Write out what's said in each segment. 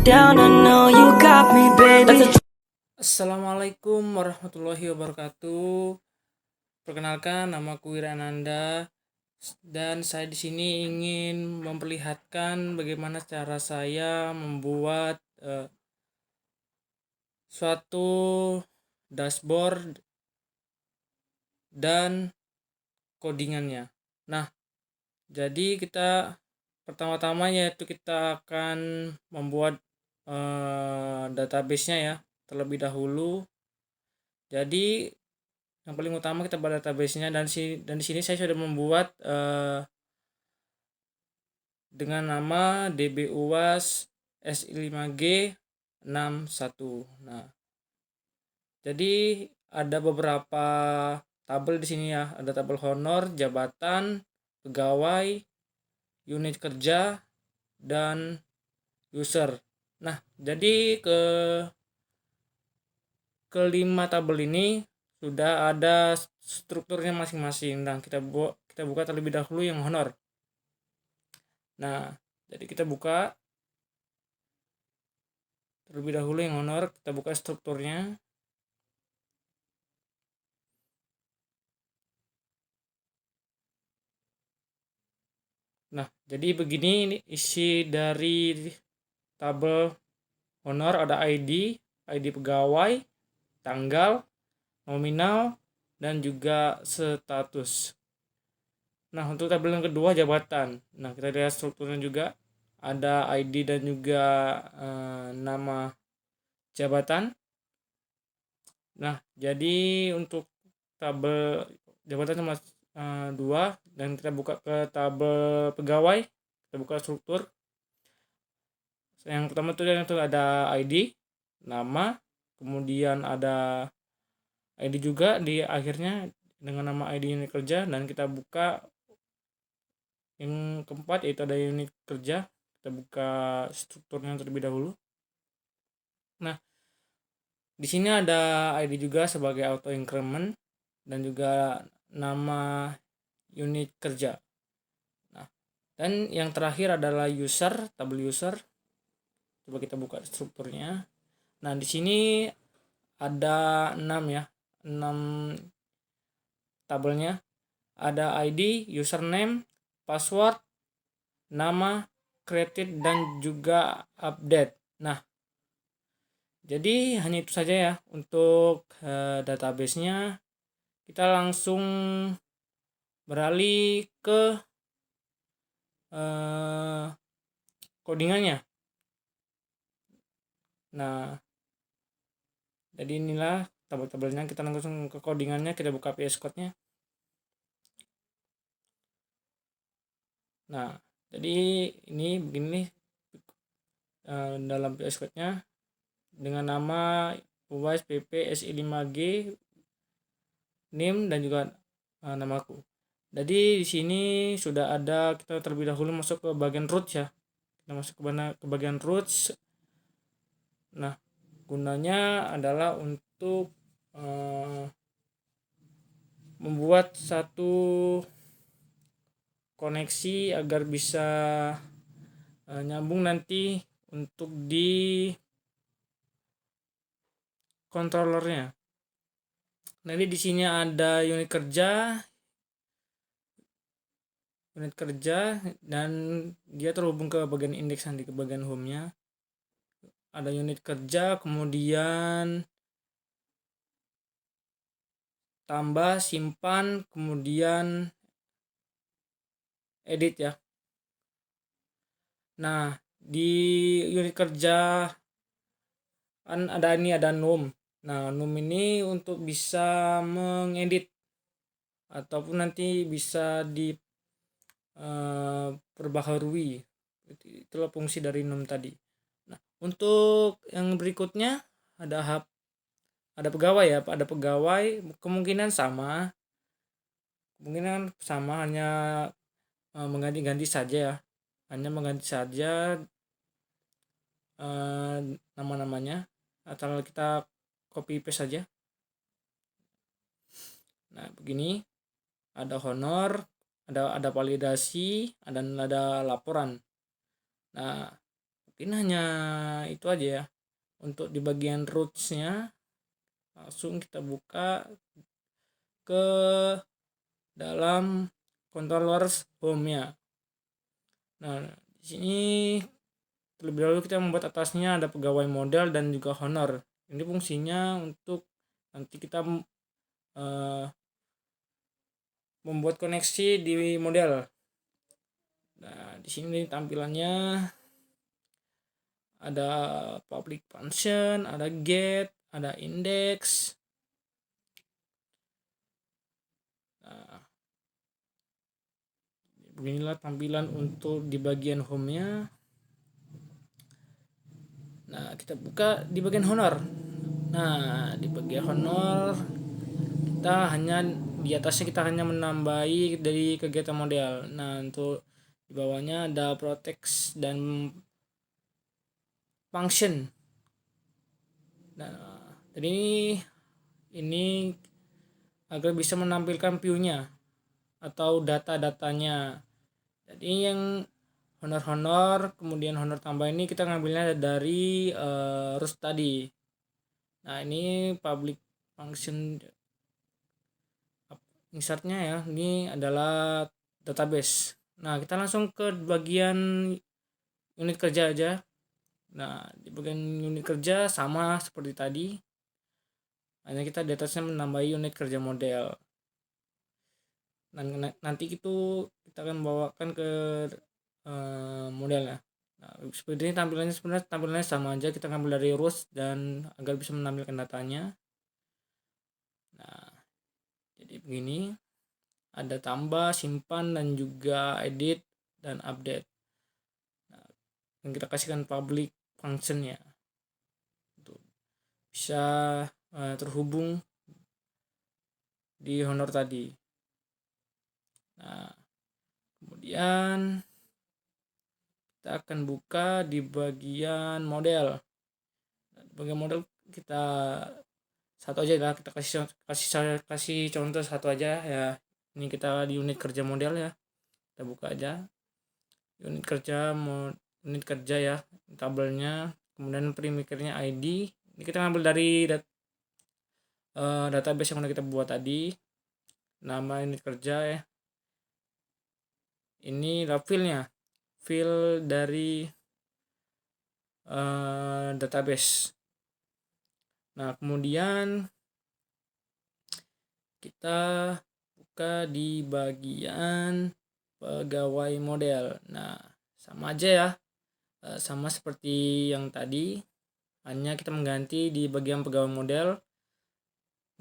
down, I know you got me, baby. Assalamualaikum warahmatullahi wabarakatuh. Perkenalkan, namaku Wirananda dan saya di sini ingin memperlihatkan bagaimana cara saya membuat suatu dashboard dan codingannya. Nah, jadi kita pertama-tama yaitu kita akan membuat database-nya ya terlebih dahulu. Jadi yang paling utama kita buat database-nya, dan di sini saya sudah membuat dengan nama dbuas si5g61. Nah, jadi ada beberapa tabel di sini ya. Ada tabel honor, jabatan, pegawai, unit kerja, dan user. Nah, jadi kelima tabel ini sudah ada strukturnya masing-masing. Nah, kita buka terlebih dahulu yang honor. Nah, jadi kita buka terlebih dahulu yang honor, kita buka strukturnya. Nah, jadi begini ini isi dari tabel honor. Ada ID pegawai, tanggal, nominal, dan juga status. Nah, untuk tabel yang kedua jabatan. Nah, kita lihat strukturnya juga. Ada ID dan juga nama jabatan. Nah, jadi untuk tabel jabatan cuma dua, dan kita buka ke tabel pegawai. Kita buka struktur. Yang pertama itu ada ID, nama, kemudian ada ID juga di akhirnya dengan nama ID unit kerja, dan kita buka yang keempat yaitu ada unit kerja. Kita buka strukturnya terlebih dahulu. Nah, di sini ada ID juga sebagai auto increment dan juga nama unit kerja. Nah, dan yang terakhir adalah user, tabel user. Coba kita buka strukturnya. Nah, di sini ada 6 ya. 6 tabelnya. Ada ID, username, password, nama, created, dan juga update. Nah, jadi hanya itu saja ya untuk database-nya. Kita langsung beralih ke codingannya. Nah, jadi inilah tabel-tabelnya. Kita langsung ke codingannya. Kita buka VS Code-nya. Nah, jadi ini begini dalam VS Code-nya dengan nama UAS PP SI5G, NIM, dan juga namaku. Jadi di sini sudah ada, kita terlebih dahulu masuk ke bagian roots ya. Kita masuk ke bagian roots. Nah, gunanya adalah untuk membuat satu koneksi agar bisa nyambung nanti untuk di controllernya. Nanti di sini ada unit kerja dan dia terhubung ke bagian indeks, nanti ke bagian home-nya. Ada unit kerja, kemudian tambah, simpan, kemudian edit ya. Nah, di unit kerja kan ada num. Nah, num ini untuk bisa mengedit ataupun nanti bisa di perbaharui. Itulah fungsi dari num tadi. Nah, untuk yang berikutnya ada pegawai ya. Ada pegawai, kemungkinan sama hanya mengganti-ganti saja ya. Hanya mengganti saja nama-namanya, atau kita copy paste saja. Nah, begini. Ada honor, ada validasi, dan ada laporan. Nah, mungkin hanya itu aja ya. Untuk di bagian rootsnya langsung kita buka ke dalam controller home-nya. Nah, di sini terlebih dahulu kita membuat atasnya ada pegawai model dan juga honor. Ini fungsinya untuk nanti kita membuat koneksi di model. Nah, di sini tampilannya ada public function, ada get, ada index. Nah, beginilah tampilan untuk di bagian home-nya. Nah, kita buka di bagian honor. Nah, di bagian honor kita hanya di atasnya kita hanya menambahi dari kegiatan model. Nah, untuk di bawahnya ada protect dan function. Nah, jadi ini agar bisa menampilkan view-nya atau data-datanya. Jadi yang honor kemudian honor tambah ini kita ngambilnya dari root tadi. Nah, ini public function insertnya ya, ini adalah database. Nah, kita langsung ke bagian unit kerja aja. Nah, di bagian unit kerja sama seperti tadi, hanya kita di atasnya menambahi unit kerja model. Nanti itu kita akan bawakan ke modelnya. Nah, seperti ini tampilannya, sebenarnya tampilannya sama aja, kita ngambil dari rows dan agar bisa menampilkan datanya. Nah, jadi begini, ada tambah, simpan, dan juga edit dan update. Nah, yang kita kasihkan public functionnya untuk bisa terhubung di honor tadi. Nah, kemudian kita akan buka di bagian model. Nah, di bagian model kita satu aja lah, kita kasih contoh satu aja ya. Ini kita di unit kerja model ya, kita buka aja unit kerja ya, tabelnya, kemudian primikernya ID. Ini kita ngambil dari database yang udah kita buat tadi, nama unit kerja ya. Ini file dari database. Nah, kemudian kita buka di bagian pegawai model. Nah, sama aja ya, sama seperti yang tadi, hanya kita mengganti di bagian pegawai model.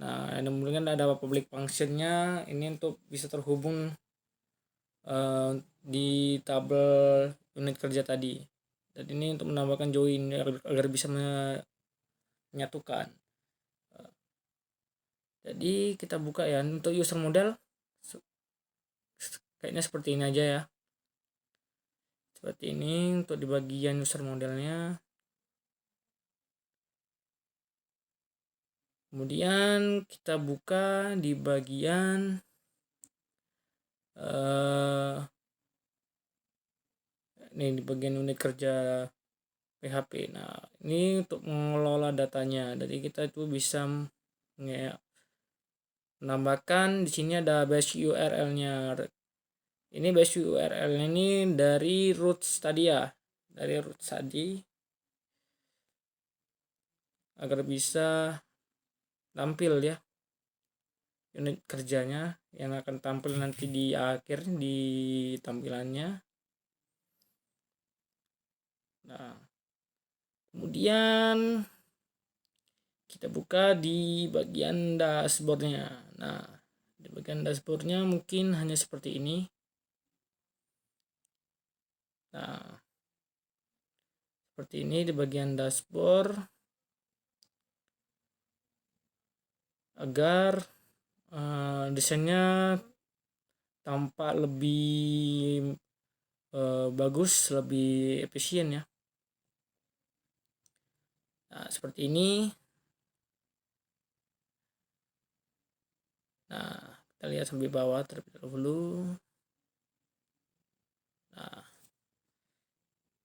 Nah, kemudian ada public functionnya, ini untuk bisa terhubung di tabel unit kerja tadi. Dan ini untuk menambahkan join agar bisa menyatukan. Jadi kita buka ya, untuk user model kayaknya seperti ini aja ya. Seperti ini untuk di bagian user modelnya. Kemudian kita buka di bagian ini di bagian unit kerja PHP. Nah, ini untuk mengelola datanya. Jadi kita itu bisa menambahkan, di sini ada base URL-nya. Ini base URL ini dari roots tadi ya, dari roots tadi, agar bisa tampil ya unit kerjanya yang akan tampil nanti di akhir di tampilannya. Nah, kemudian kita buka di bagian dashboardnya. Nah, di bagian dashboardnya mungkin hanya seperti ini. Nah, seperti ini di bagian dashboard, agar desainnya tampak lebih bagus, lebih efisien ya. Nah, seperti ini. Nah, kita lihat sampai bawah terlebih dahulu. Nah,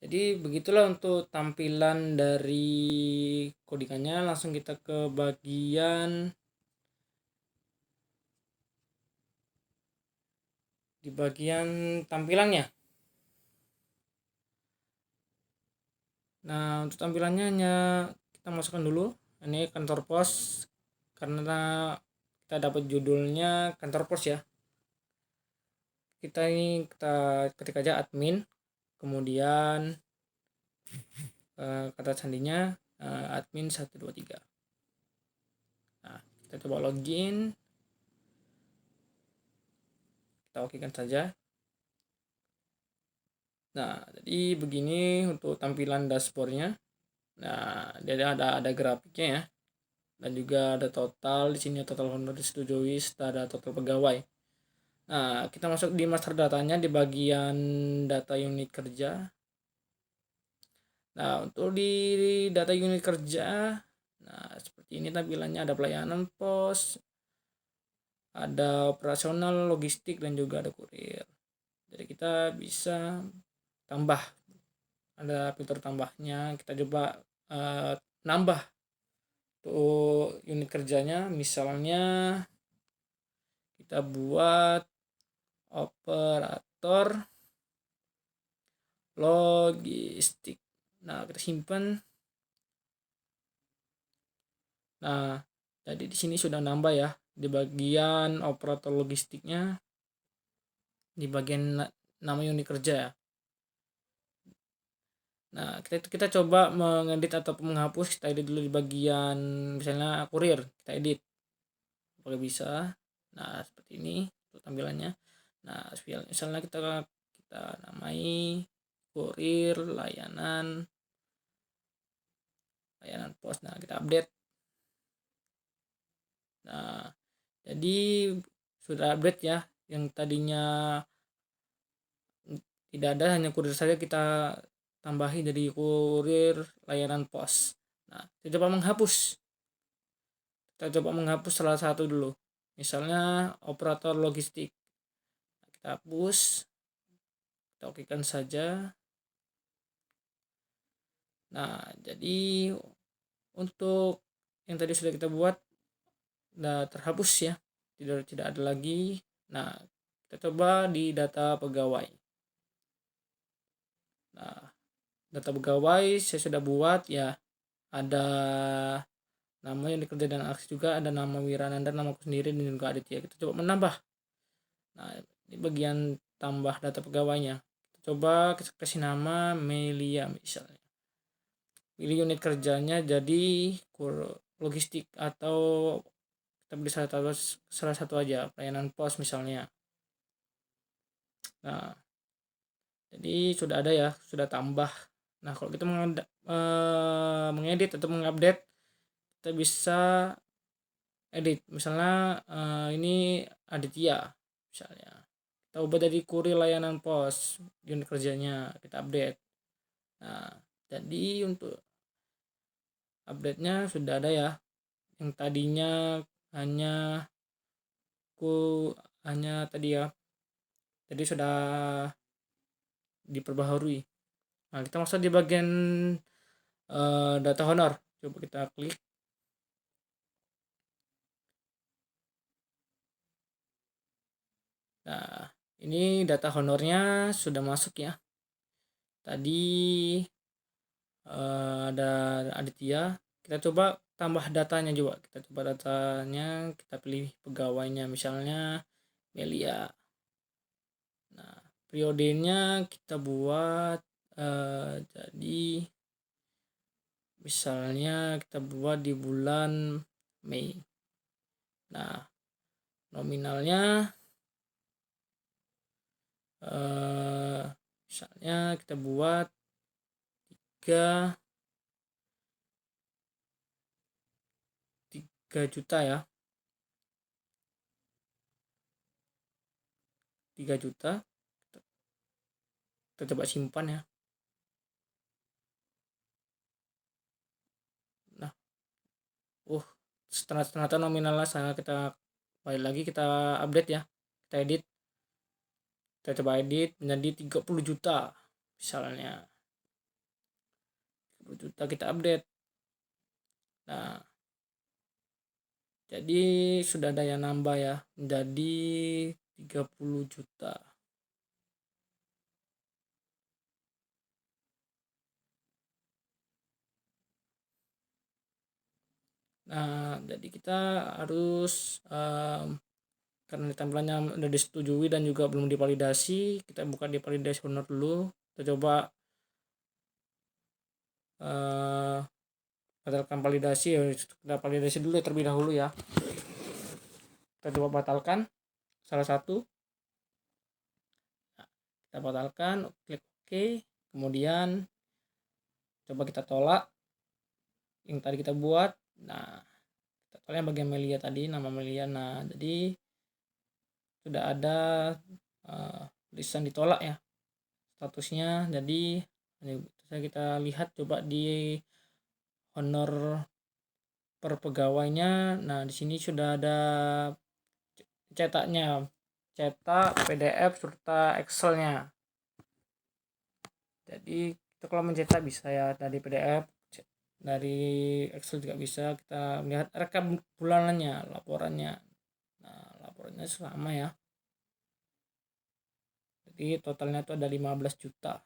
Jadi begitulah untuk tampilan dari codingannya. Langsung kita ke bagian tampilannya. Nah, untuk tampilannya hanya kita masukkan dulu ini kantor pos, karena kita dapat judulnya kantor pos ya. Kita ketik aja admin, kemudian kata sandinya admin 123. Nah, kita coba login, kita okekan saja. Nah, jadi begini untuk tampilan dashboardnya. Nah, dia ada grafiknya ya, dan juga ada total. Di sini total honor disetujui, ada total pegawai. Nah, kita masuk di master datanya di bagian data unit kerja. Nah, untuk di data unit kerja, nah seperti ini tampilannya. Ada pelayanan pos, ada operasional, logistik, dan juga ada kurir. Jadi kita bisa tambah, ada fitur tambahnya. Kita coba nambah tuh unit kerjanya. Misalnya kita buat operator logistik. Nah, kita simpan. Nah, jadi di sini sudah nambah ya di bagian operator logistiknya, di bagian nama unit kerja ya. Nah, kita coba mengedit atau menghapus. Kita edit dulu di bagian misalnya kurir, kita edit apakah bisa. Nah, seperti ini untuk tampilannya. Nah, misalnya kita namai kurir layanan pos. Nah, kita update. Nah, jadi sudah update ya. Yang tadinya tidak ada, hanya kurir saja, kita tambahi jadi kurir layanan pos. Nah, kita coba menghapus. Kita coba menghapus salah satu dulu. Misalnya operator logistik. Kita hapus. Kita okekan saja. Nah, jadi untuk yang tadi sudah kita buat udah terhapus ya. Tidak ada lagi. Nah, kita coba di data pegawai. Nah, data pegawai saya sudah buat ya. Ada nama yang dikerja dan aksi, juga ada nama Wirananda, nama aku sendiri, dan juga Aditya. Kita coba menambah. Nah, ini bagian tambah data pegawainya. Kita coba kasih nama Melia misalnya. Pilih unit kerjanya jadi logistik, atau kita pilih salah satu aja, pelayanan pos misalnya. Nah, jadi sudah ada ya, sudah tambah. Nah, kalau kita mengedit atau mengupdate, kita bisa edit. Misalnya ini Aditya misalnya. Kita ubah dari kurir layanan pos, unit kerjanya kita update. Nah, jadi untuk update-nya sudah ada ya. Yang tadinya hanya tadi ya. Jadi sudah diperbaharui. Nah, kita masuk di bagian data honor. Coba kita klik. Nah, ini data honornya sudah masuk ya. Tadi ada Aditya. Kita coba tambah datanya juga. Kita coba datanya, kita pilih pegawainya misalnya Melia. Nah, periodenya kita buat jadi misalnya kita buat di bulan Mei. Nah, nominalnya misalnya kita buat 3 juta ya. 3 juta. Kita coba simpan ya. Nah, ternyata nominalnya sangat. Kita balik lagi, kita update ya, kita edit. Kita coba edit menjadi 30 juta misalnya. 30 juta kita update. Nah, jadi sudah ada yang nambah ya, menjadi 30 juta. Nah, jadi kita harus karena tampilannya udah disetujui dan juga belum divalidasi, kita buka di validasi honor dulu. Kita coba batalkan validasi ya. Kita validasi dulu ya, terlebih dahulu ya. Kita coba batalkan salah satu. Nah, kita batalkan, klik OK, kemudian coba kita tolak yang tadi kita buat. Nah, kita tolak yang bagian Melia tadi, nama Melia. Nah, jadi sudah ada tulisan ditolak ya statusnya. Jadi bisa kita lihat coba di honor per pegawainya. Nah, di sini sudah ada cetaknya, cetak PDF serta Excelnya. Jadi kita kalau mencetak bisa ya dari PDF, dari Excel juga bisa. Kita melihat rekap bulanannya, laporannya. Nah, laporannya sama ya. Jadi totalnya itu ada 15 juta.